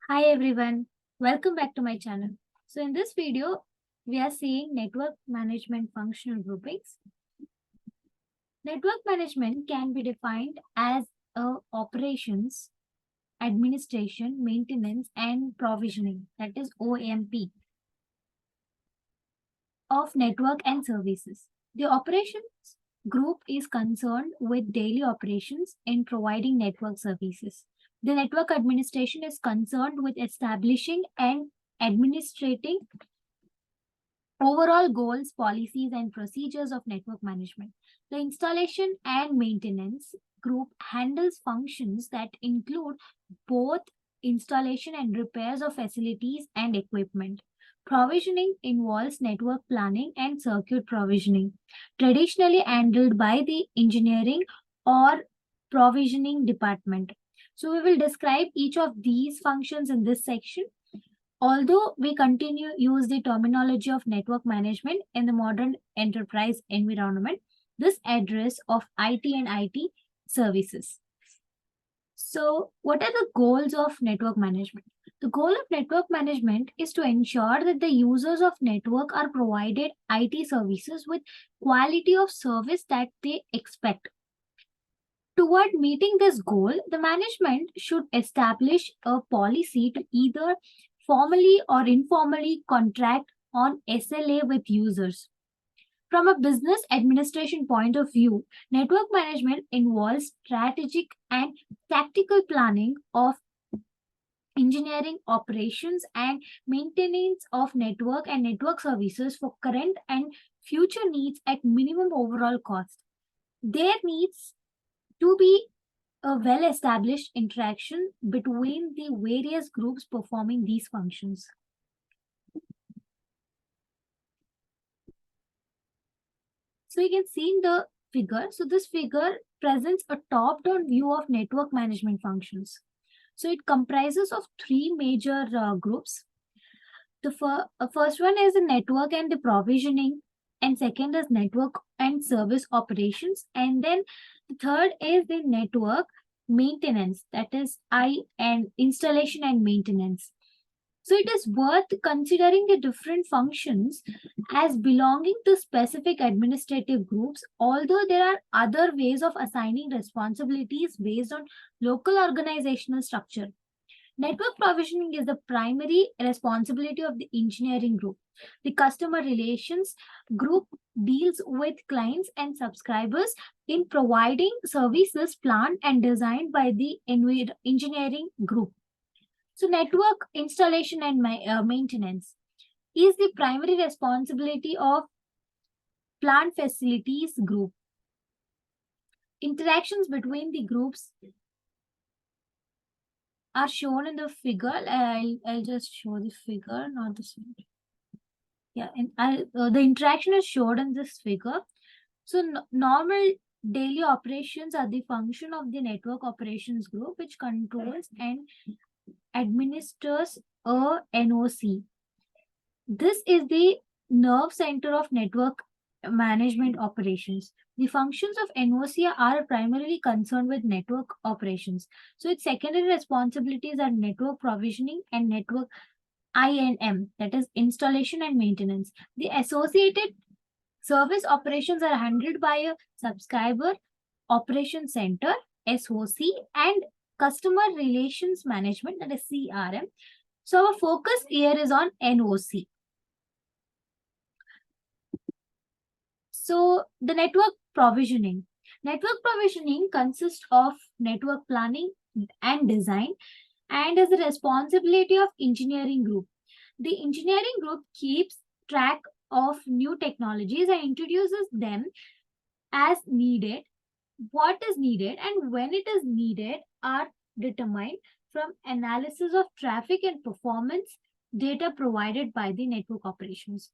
Hi everyone, welcome back to my channel. So in this video, we are seeing network management functional groupings. Network management can be defined as operations, administration, maintenance and provisioning, that is OMP, of network and services. The operations group is concerned with daily operations in providing network services. The network administration is concerned with establishing and administrating overall goals, policies, and procedures of network management. The installation and maintenance group handles functions that include both installation and repairs of facilities and equipment. Provisioning involves network planning and circuit provisioning, traditionally handled by the engineering or provisioning department. So we will describe each of these functions in this section. Although we continue use the terminology of network management in the modern enterprise environment, this address of IT and IT services. So, what are the goals of network management? The goal of network management is to ensure that the users of network are provided IT services with quality of service that they expect. Toward meeting this goal, the management should establish a policy to either formally or informally contract on SLA with users. From a business administration point of view, network management involves strategic and tactical planning of engineering operations and maintenance of network and network services for current and future needs at minimum overall cost. There needs to be a well-established interaction between the various groups performing these functions. So you can see in the figure, so this figure presents a top-down view of network management functions. So it comprises of three major groups. The first one is the network and the provisioning, and second is network and service operations, and then the third is the network maintenance, that is and installation and maintenance. So it is worth considering the different functions as belonging to specific administrative groups, although there are other ways of assigning responsibilities based on local organizational structure. Network provisioning is the primary responsibility of the engineering group. The customer relations group deals with clients and subscribers in providing services planned and designed by the engineering group. So, network installation and maintenance is the primary responsibility of plant facilities group. Interactions between the groups are shown in the figure. I'll just show the figure, not the slide. Yeah, and the interaction is shown in this figure. So normal daily operations are the function of the network operations group, which controls and administers a NOC. This is the nerve center of network management operations. The functions of NOC are primarily concerned with network operations. So its secondary responsibilities are network provisioning and network INM, that is installation and maintenance. The associated service operations are handled by a subscriber operation center, SOC, and customer relations management, that is CRM. So our focus here is on NOC. So the network provisioning. Network provisioning consists of network planning and design and is the responsibility of engineering group. The engineering group keeps track of new technologies and introduces them as needed. What is needed and when it is needed are determined from analysis of traffic and performance data provided by the network operations.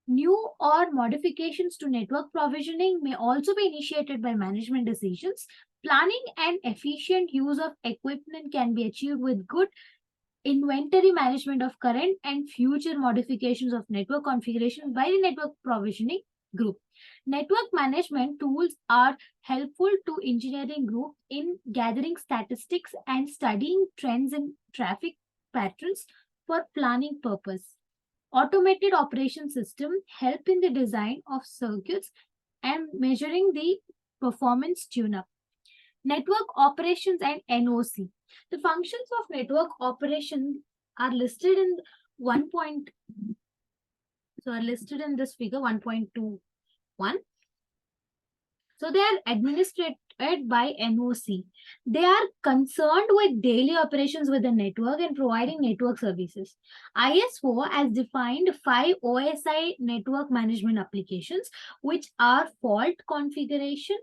New or modifications to network provisioning may also be initiated by management decisions. Planning and efficient use of equipment can be achieved with good inventory management of current and future modifications of network configuration by the network provisioning group. Network management tools are helpful to engineering group in gathering statistics and studying trends in traffic patterns for planning purpose. Automated operation system help in the design of circuits and measuring the performance tune-up. Network operations and NOC. The functions of network operation are listed in 1. Are listed in this figure 1.21. So they are administered by NOC. They are concerned with daily operations with the network and providing network services. ISO has defined 5 OSI network management applications, which are fault configuration,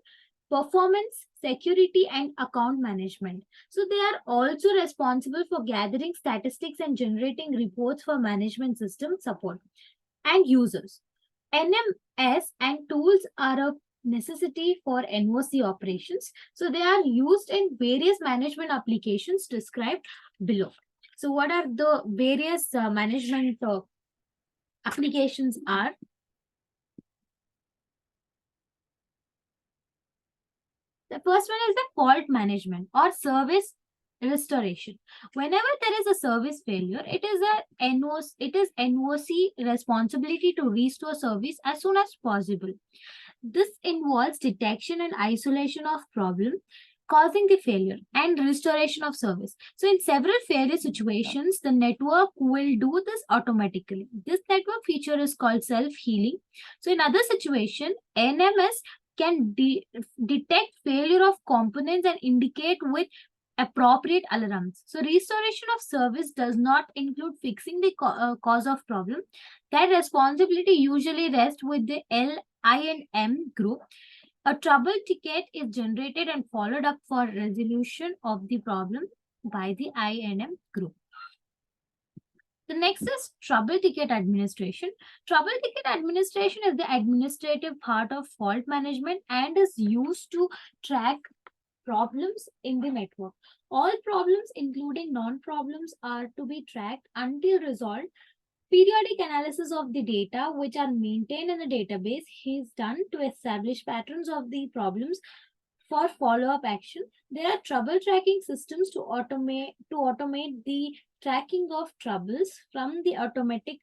performance, security, and account management. So they are also responsible for gathering statistics and generating reports for management system support and users. NMS and tools are a necessity for NOC operations. So they are used in various management applications described below. So what are the various management applications are? The first one is the fault management or service restoration. Whenever there is a service failure, it is NOC responsibility to restore service as soon as possible. This involves detection and isolation of problem causing the failure and restoration of service. So in several failure situations, the network will do this automatically. This network feature is called self-healing. So in other situation, NMS can detect failure of components and indicate with appropriate alarms. So restoration of service does not include fixing the cause of problem. That responsibility usually rests with the I&M group. A trouble ticket is generated and followed up for resolution of the problem by the I&M group. The next is trouble ticket administration. Trouble ticket administration is the administrative part of fault management and is used to track problems in the network. All problems, including non-problems, are to be tracked until resolved. Periodic analysis of the data which are maintained in the database is done to establish patterns of the problems for follow-up action. There are trouble tracking systems to automate the tracking of troubles from the automatic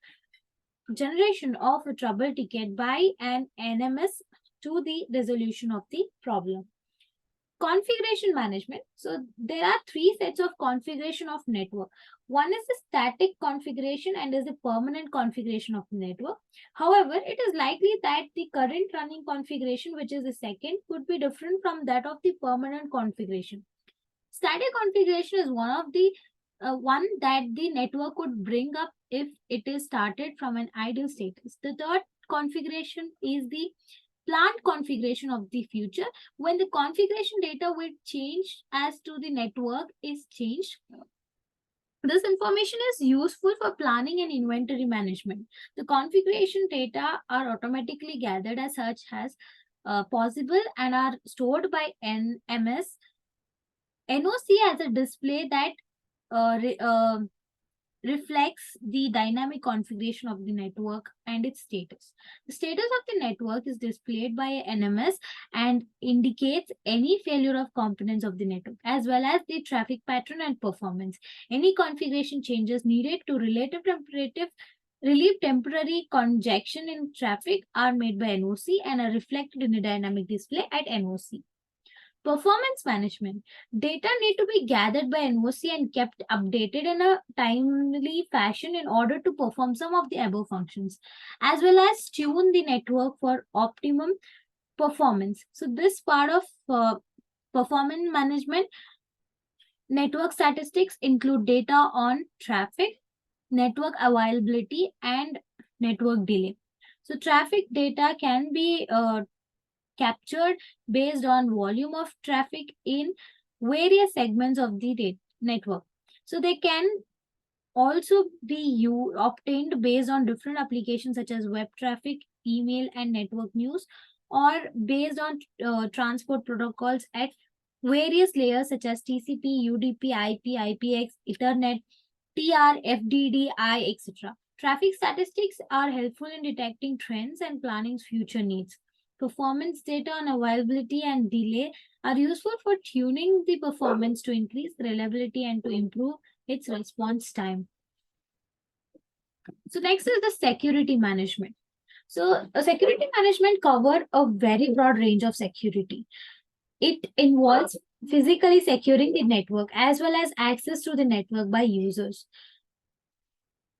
generation of a trouble ticket by an NMS to the resolution of the problem. Configuration management. So there are 3 sets of configuration of network. One is the static configuration and is the permanent configuration of the network. However, it is likely that the current running configuration, which is the second, could be different from that of the permanent configuration. Static configuration is one that the network could bring up if it is started from an ideal status. The third configuration is the planned configuration of the future, when the configuration data will change as to the network is changed. This information is useful for planning and inventory management. The configuration data are automatically gathered as such as possible and are stored by NMS. NOC has a display that reflects the dynamic configuration of the network and its status. The status of the network is displayed by NMS and indicates any failure of components of the network as well as the traffic pattern and performance. Any configuration changes needed to relieve temporary congestion in traffic are made by NOC and are reflected in a dynamic display at NOC. Performance management. Data need to be gathered by NOC and kept updated in a timely fashion in order to perform some of the above functions, as well as tune the network for optimum performance. So this part of performance management, network statistics include data on traffic, network availability, and network delay. So traffic data can be captured based on volume of traffic in various segments of the network. So they can also be obtained based on different applications such as web traffic, email, and network news, or based on transport protocols at various layers such as TCP, UDP, IP, IPX, Ethernet, TR, FDDI, etc. Traffic statistics are helpful in detecting trends and planning future needs. Performance data on availability and delay are useful for tuning the performance to increase reliability and to improve its response time. So next is the security management. So security management cover a very broad range of security. It involves physically securing the network as well as access to the network by users.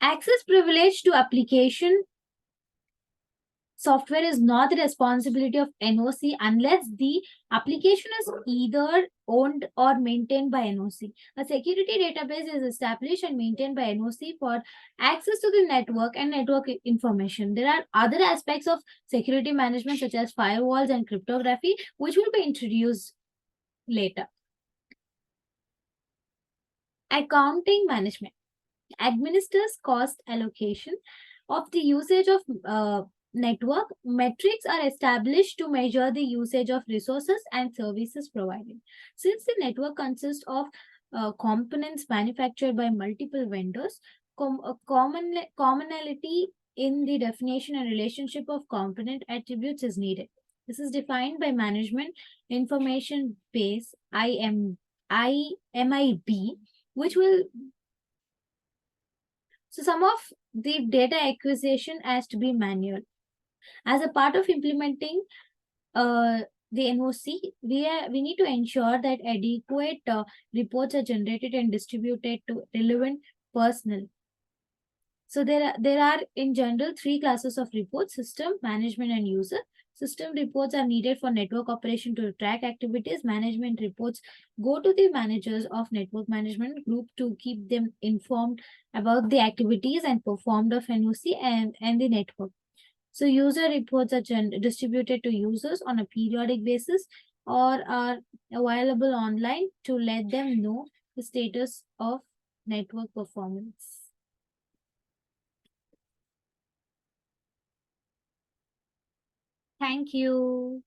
Access privilege to application software is not the responsibility of NOC unless the application is either owned or maintained by NOC. A security database is established and maintained by NOC for access to the network and network information. There are other aspects of security management such as firewalls and cryptography, which will be introduced later. Accounting management administers cost allocation of the usage of network. Metrics are established to measure the usage of resources and services provided. Since the network consists of components manufactured by multiple vendors, commonality in the definition and relationship of component attributes is needed. This is defined by Management Information Base IMIB, which will so some of the data acquisition has to be manual. As a part of implementing the NOC, we need to ensure that adequate reports are generated and distributed to relevant personnel. So there are in general three classes of reports: system, management, and user. System reports are needed for network operation to track activities. Management reports go to the managers of network management group to keep them informed about the activities and performed of NOC and the network. So user reports are distributed to users on a periodic basis or are available online to let them know the status of network performance. Thank you.